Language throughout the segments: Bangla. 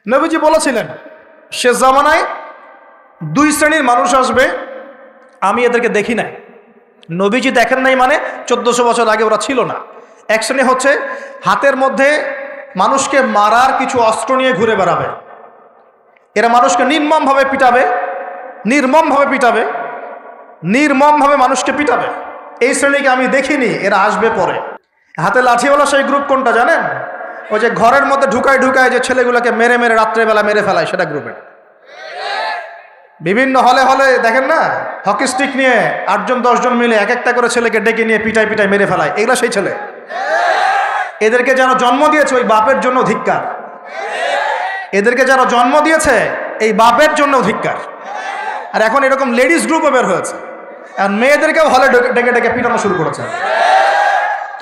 নবীজি বলেছিলেন শেষ জামানায় দুই শ্রেণীর মানুষ আসবে, আমি এদেরকে দেখি নাই। নবীজি দেখেন নাই মানে 1400 বছর আগে ওরা ছিল না। এক শ্রেণী হচ্ছে হাতের মধ্যে মানুষকে মারার কিছু অস্ত্র নিয়ে ঘুরে বেড়াবে, এরা মানুষকে নির্মমভাবে পিটাবে, নির্মমভাবে মানুষকে পিটাবে। এই শ্রেণীকে আমি দেখিনি, এরা আসবে পরে। হাতে লাঠিওয়ালা সেই গ্রুপ কোনটা জানেন? ওই যে ঘরের মধ্যে ঢুকায় যে ছেলেগুলোকে মেরে মেরে রাত্রেবেলা মেরে ফেলায়, সেটা গ্রুপের। বিভিন্ন হলে হলে দেখেন না, হকি স্টিক নিয়ে 8-10 জন মিলে এক একটা করে ছেলেকে ডেকে নিয়ে পিটাই মেরে ফেলায়, এগুলা সেই ছেলে। এদেরকে যারা জন্ম দিয়েছে ওই বাপের জন্য ধিক্কার, এদেরকে যারা জন্ম দিয়েছে এই বাপের জন্য ধিক্কার। আর এখন এরকম লেডিস গ্রুপও বের হয়েছে, আর মেয়েদেরকেও হলে ডেকে ডেকে পিটানো শুরু করেছে।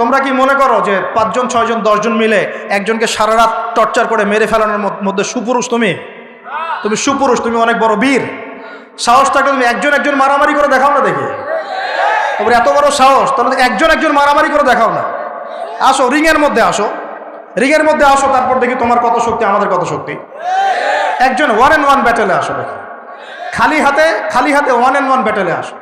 তোমরা কি মনে করো যে 5 জন 6 জন 10 জন মিলে একজনকে সারা রাত টর্চার করে মেরে ফেলানোর মধ্যে সুপুরুষ? তুমি সুপুরুষ, তুমি অনেক বড় বীর। সাহস থাকলে তুমি একজন মারামারি করে দেখাও না দেখি। তারপরে এত বড় সাহস, তাহলে একজন মারামারি করে দেখাও না। আসো রিংয়ের মধ্যে আসো, তারপর দেখি তোমার কত শক্তি, আমাদের কত শক্তি। একজন 1-on-1 ব্যাটেলে আসো দেখি, খালি হাতে 1-on-1 ব্যাটেলে আসো।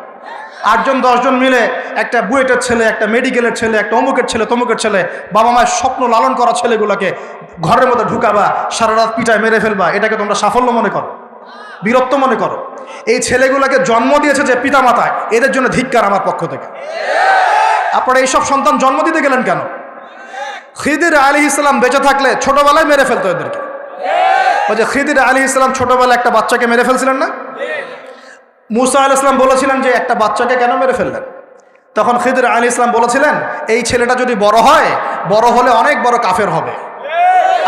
8 জন 10 জন মিলে একটা বুয়েটের ছেলে, একটা মেডিকেলের ছেলে, একটা অমুকের ছেলে, তমুকের ছেলে, বাবা মায়ের স্বপ্ন লালন করা ছেলেগুলোকে ঘরের মধ্যে ঢুকাবা, সারা রাত পিটায় মেরে ফেলবা, এটাকে তোমরা সাফল্য মনে করো, বীরত্ব মনে করো? এই ছেলেগুলোকে জন্ম দিয়েছে যে পিতা মাতায়, এদের জন্য ধিক্কার আমার পক্ষ থেকে। আপনারা এইসব সন্তান জন্ম দিতে গেলেন কেন? খিদির আলাইহিস সালাম বেঁচে থাকলে ছোটবেলায় মেরে ফেলতো এদেরকে। ওই যে খিদির আলাইহিস সালাম ছোটবেলায় একটা বাচ্চাকে মেরে ফেলছিলেন না? মুসা আলাইহিস সালাম বলেছিলেন যে একটা বাচ্চাকে কেন মেরে ফেললেন? তখন খিদির আলাইহিস সালাম বলেছিলেন এই ছেলেটা যদি বড় হয়, বড় হলে অনেক বড় কাফের হবে।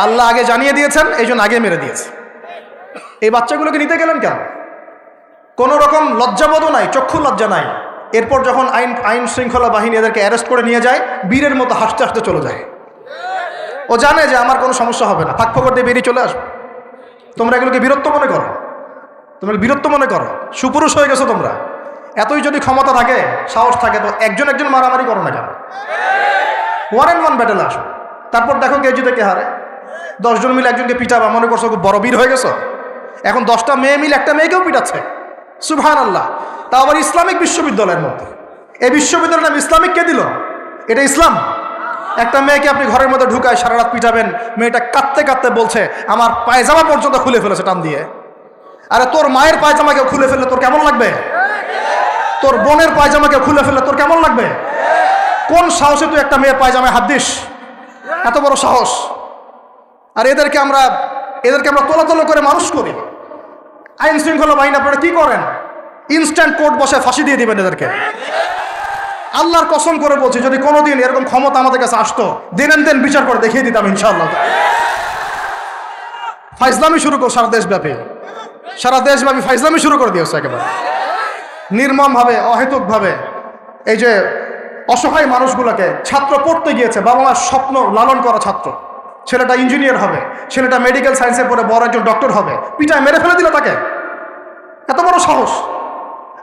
আল্লাহ আগে জানিয়ে দিয়েছেন, এই জন্য আগে মেরে দিয়েছে। এই বাচ্চাগুলোকে নিতে গেলেন কেন? কোনো রকম লজ্জাবোধও নাই, চক্ষু লজ্জা নাই। এরপর যখন আইন শৃঙ্খলা বাহিনী এদেরকে অ্যারেস্ট করে নিয়ে যায়, বীরের মতো হাসতে হাসতে চলে যায়। ও জানে যে আমার কোনো সমস্যা হবে না, ফাঁক ফোকর দিয়ে বেরিয়ে চলে আসবে। তোমরা এগুলোকে বীরত্ব মনে করো, সুপুরুষ হয়ে গেছো তোমরা। এতই যদি ক্ষমতা থাকে, সাহস থাকে, তো একজন মারামারি করো না কেন? 1-on-1 ব্যাটেলে আসো, তারপর দেখো কে জিতে কে হারে। 10 জন মিলে একজনকে পিটাবা, মনে করছো খুব বড় বীর হয়ে গেছো। এখন 10টা মেয়ে মিলে একটা মেয়েকেও পিটাচ্ছে, সুবহানাল্লাহ। তা আবার ইসলামিক বিশ্ববিদ্যালয়ের মধ্যে। এই বিশ্ববিদ্যালয়ের নাম ইসলামিক কে দিল? এটা ইসলাম? একটা মেয়েকে আপনি ঘরের মধ্যে ঢুকায় সারা রাত পিটাবেন, মেয়েটা কাঁদতে বলছে আমার পায়জামা পর্যন্ত খুলে ফেলেছে টান দিয়ে। আরে তোর মায়ের পায়জামাকে খুলে ফেললে তোর কেমন লাগবে? তোর বোনের পায়জামাকে খুলে ফেললে তোর কেমন লাগবে? কোন সাহসে তুই একটা মেয়ের পায়জামায় হাত দিস? এত বড় সাহস! আর এদেরকে আমরা তোলাতলো করে মানুষ করি। আইন শৃঙ্খলা বাহিনী আপনারা কি করেন? ইনস্ট্যান্ট কোর্ট বসে ফাঁসি দিয়ে দিবেন এদেরকে। আল্লাহর কসম করে বলছি, যদি কোনোদিন এরকম ক্ষমতা আমাদের কাছে আসতো, দেন বিচার করে দেখিয়ে দিতাম ইনশাআল্লাহ। ফাইজলামি শুরু কর সারা দেশব্যাপী ফাইজলামি শুরু করে দিয়েছে একেবারে নির্মমভাবে, অহেতুকভাবে। এই যে অসহায় মানুষগুলোকে, ছাত্র পড়তে গিয়েছে, বাবা মার স্বপ্ন লালন করা ছাত্র, ছেলেটা ইঞ্জিনিয়ার হবে, ছেলেটা মেডিকেল সায়েন্সে পড়ে বড় একজন ডক্টর হবে, পিটায় মেরে ফেলে দিল তাকে। এত বড় সাহস!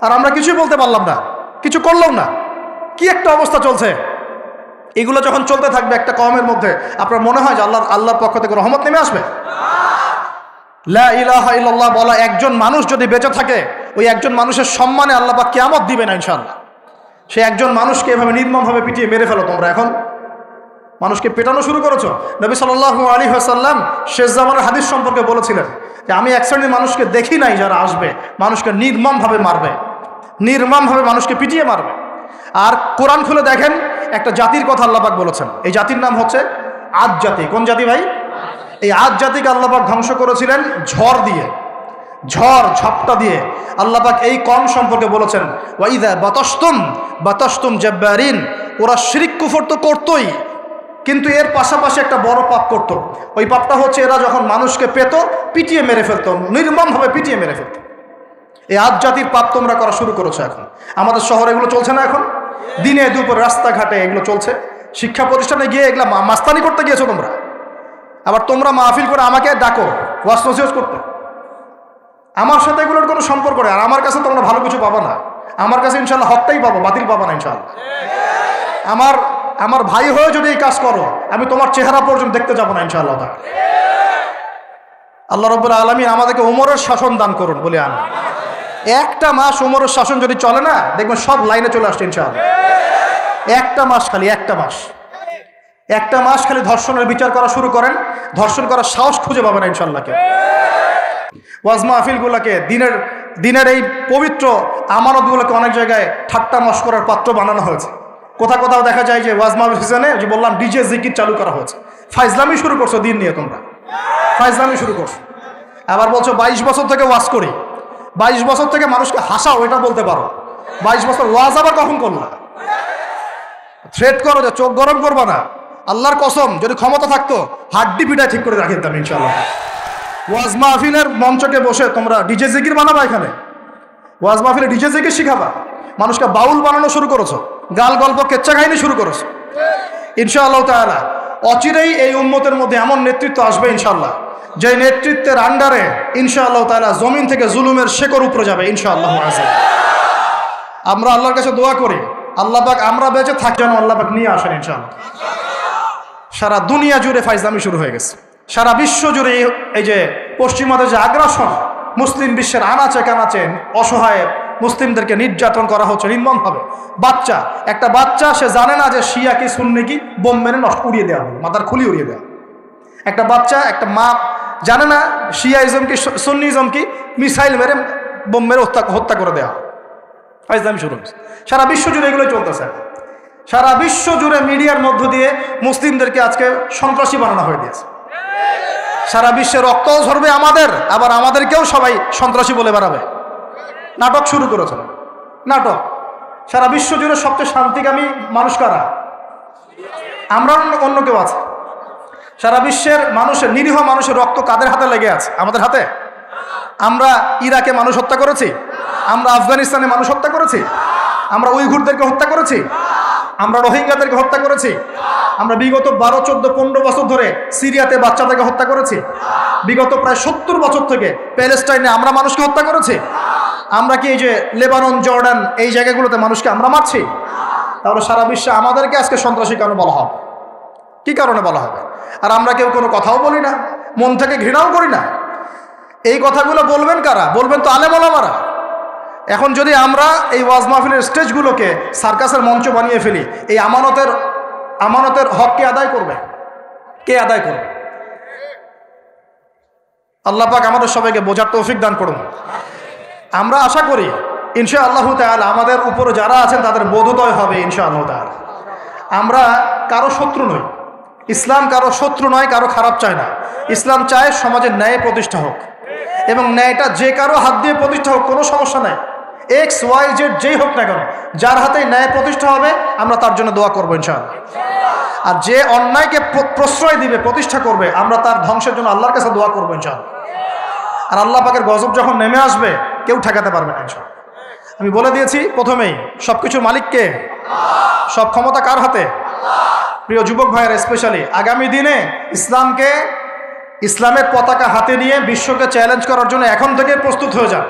আর আমরা কিছুই বলতে পারলাম না, কিছু করলাম না। কি একটা অবস্থা চলছে! এগুলো যখন চলতে থাকবে একটা কওমের মধ্যে, আপনার মনে হয় যে আল্লাহর পক্ষ থেকে রহমত নেমে আসবে? লা ইলাহা ইল্লাল্লাহ বলা একজন মানুষ যদি বেঁচে থাকে, ওই একজন মানুষের সম্মানে আল্লাহ পাক কিয়ামত দিবেন ইনশাআল্লাহ। সে একজন মানুষকে এভাবে নির্মমভাবে পিটিয়ে মেরে ফেলো তোমরা। এখন মানুষকে পেটানো শুরু করেছো। নবী সাল্লাল্লাহু আলাইহি ওয়াসাল্লাম শেষ জামানার হাদিস সম্পর্কে বলেছিলেন যে আমি এক শ্রেণীর মানুষকে দেখি নাই যারা আসবে, মানুষকে নির্মমভাবে মারবে, মানুষকে পিটিয়ে মারবে। আর কোরআন খুলে দেখেন, একটা জাতির কথা আল্লাহ পাক বলেছেন। এই জাতির নাম হচ্ছে আদ জাতি। কোন জাতি ভাই? এই আদ জাতিকে আল্লাহ পাক ধ্বংস করেছিলেন ঝড় দিয়ে। আল্লাহ পাক এই কওম সম্পর্কে বলেছেন ওয়াইদা বাতাসতুম জাব্বারিন। ওরা শিরক কুফর তো করতোই, কিন্তু এর পাশাপাশি একটা বড় পাপ করত। ওই পাপটা হচ্ছে এরা যখন মানুষকে পেত, পিটিয়ে মেরে ফেলতো, নির্মমভাবে পিটিয়ে মেরে ফেলতো। এই আদ জাতির পাপ তোমরা করা শুরু করেছো। এখন আমাদের শহরে এগুলো চলছে না? এখন দিনে দুপুরে রাস্তাঘাটে এগুলো চলছে। শিক্ষা প্রতিষ্ঠানে গিয়ে এগুলা মাস্তানি করতে গিয়েছো তোমরা। আবার তোমরা মাহফিল করে আমাকে ডাকো ওয়াজ নসিহত করতে। আমার সাথে এগুলোর কোনো সম্পর্ক নেই। আর আমার কাছে তোমরা ভালো কিছু পাবা না। আমার কাছে ইনশাল্লাহ হকটাই পাবো, বাতিল পাবা না ইনশাল্লাহ। আমার ভাই হয়ে যদি এই কাজ করো, আমি তোমার চেহারা পর্যন্ত দেখতে যাবো না ইনশাআল্লাহ। আল্লাহ রাব্বুল আলামিন আমাদেরকে ওমরের শাসন দান করুন বলে আমিন। একটা মাস ওমরের শাসন যদি চলে না, দেখবেন সব লাইনে চলে আসছে ইনশাআল্লাহ। একটা মাস খালি, একটা মাস খালি ধর্ষণের বিচার করা শুরু করেন, ধর্ষণ করার সাহস খুঁজে পাবেন ইনশাআল্লাহ কেউ। ওয়াজ মাহফিলগুলোকে দিনের এই পবিত্র আমানতগুলোকে অনেক জায়গায় ঠাট্টা মশকরার পাত্র বানানো হয়েছে। কোথাও দেখা যায় যে ওয়াজ মাহফিল সিজনে যে বললাম ডিজে জিকির চালু করা হয়েছে। ফাইজলামি শুরু করছো দিন নিয়ে, তোমরা ফাইজলামি শুরু করছো। আবার বলছো 22 বছর থেকে ওয়াজ করি, 22 বছর থেকে মানুষকে হাসাও, এটা বলতে পারো। 22 বছর ওয়াজ আবার কখন করলা? থ্রেট করো যে চোখ গরম করবা না। আল্লাহর কসম, যদি ক্ষমতা থাকতো হাড্ডি পিটায় ঠিক করে রাখি দিতাম ইনশাআল্লাহ। ওয়াজ মাহফিলের মঞ্চকে বসে তোমরা ডিজে জিকির বানাবা, এখানে ওয়াজ মাহফিলে ডিজে জিকির শিখাবা, মানুষকে বাউল বানানো শুরু করেছো, গাল গল্প কেচ্চা কাহিনী শুরু করেছো। ইনশাআল্লাহ তাআলা অচিরেই এই উম্মতের মধ্যে এমন নেতৃত্ব আসবে ইনশাআল্লাহ, যে নেতৃত্বের আন্ডারে ইনশাআল্লাহ তাআলা জমিন থেকে জুলুমের শেকড় উপরে যাবে ইনশাআল্লাহ। আমরা আল্লাহর কাছে দোয়া করি, আল্লাহ পাক আমরা বেঁচে থাকি যেন আল্লাহ পাক নিয়ে আসেন ইনশাআল্লাহ। সারা দুনিয়া জুড়ে ফাইজলামি শুরু হয়ে গেছে, সারা বিশ্ব জুড়ে এই যে পশ্চিমাদের যে আগ্রাসন, মুসলিম বিশ্বের আনাচে কানাচে অসহায় মুসলিমদেরকে নির্যাতন করা হচ্ছে নির্মমভাবে। একটা বাচ্চা সে জানে না যে শিয়া কি সুন্নি কি, বোম মেরে নষ্ট উড়িয়ে দেওয়া হবে, মাথার খুলি উড়িয়ে দেওয়া। একটা বাচ্চা, একটা মা জানে না শিয়াইজম কি সুন্নিজম কি, মিসাইল মেরে বোম মেরে হত্যা করে দেওয়া হয়। ফাইজলামি শুরু হচ্ছে সারা বিশ্ব জুড়ে, এগুলোই চলতেছে। সারা বিশ্ব জুড়ে মিডিয়ার মধ্য দিয়ে মুসলিমদেরকে আজকে সন্ত্রাসী বানানো হয়ে দিয়েছে। সারা বিশ্বে রক্তও ঝরবে আমাদের, আবার আমাদেরকেও সবাই সন্ত্রাসী বলে বেড়াবে। নাটক শুরু করেছে, নাটক। সারা বিশ্ব জুড়ে সবচেয়ে শান্তিকামী মানুষ কারা? আমরা, অন্য কেউ আছে? সারা বিশ্বের মানুষের, নিরীহ মানুষের রক্ত কাদের হাতে লেগে আছে? আমাদের হাতে। আমরা ইরাকে মানুষ হত্যা করেছি, আমরা আফগানিস্তানে মানুষ হত্যা করেছি, আমরা উইঘুরদেরকে হত্যা করেছি, আমরা রোহিঙ্গাদেরকে হত্যা করেছি, আমরা বিগত 12, 14, 15 বছর ধরে সিরিয়াতে বাচ্চাদেরকে হত্যা করেছি, বিগত প্রায় 70 বছর থেকে প্যালেস্টাইনে আমরা মানুষকে হত্যা করেছি। আমরা কি এই যে লেবানন, জর্ডান এই জায়গাগুলোতে মানুষকে আমরা মারছি? তাহলে সারা বিশ্বে আমাদেরকে আজকে সন্ত্রাসী কেন বলা হবে? কি কারণে বলা হবে? আর আমরা কেউ কোনো কথাও বলি না, মন থেকে ঘৃণাও করি না। এই কথাগুলো বলবেন কারা? বলবেন তো আলেম ওলামারা। এখন যদি আমরা এই ওয়াজ মাহফিলের স্টেজগুলোকে সার্কাসের মঞ্চ বানিয়ে ফেলি, এই আমানতের হক কে আদায় করবে? কে আদায় করবে? আল্লাহ পাক আমাদের সবাইকে বোঝার তৌফিক দান করুন। আমরা আশা করি ইনশাআল্লাহ তাআলা আমাদের উপরে যারা আছেন তাদের বোধোদয় হবে ইনশাআল্লাহ তাআলা। আমরা কারো শত্রু নই, ইসলাম কারো শত্রু নয়, কারো খারাপ চায় না। ইসলাম চায় সমাজের ন্যায় প্রতিষ্ঠা হোক, এবং ন্যায়টা যে কারো হাত দিয়ে প্রতিষ্ঠা হোক, কোনো সমস্যা নাই। এক্স ওয়াই জেড যেই হোক না কেন, যার হাতে ন্যায় প্রতিষ্ঠা হবে আমরা তার জন্য দোয়া করবো ইনশাআল্লাহ। আর যে অন্যায়কে প্রশ্রয় দিবে, প্রতিষ্ঠা করবে, আমরা তার ধ্বংসের জন্য আল্লাহর কাছে দোয়া করবো ইনশাআল্লাহ। আর আল্লাহ পাকের গজব যখন নেমে আসবে কেউ ঠেকাতে পারবে না ইনশাআল্লাহ। আমি বলে দিয়েছি প্রথমেই, সব কিছুর মালিককে, সব ক্ষমতা কার হাতে? প্রিয় যুবক ভাইয়েরা, স্পেশালি আগামী দিনে ইসলামের পতাকা হাতে নিয়ে বিশ্বকে চ্যালেঞ্জ করার জন্য এখন থেকে প্রস্তুত হয়ে যান।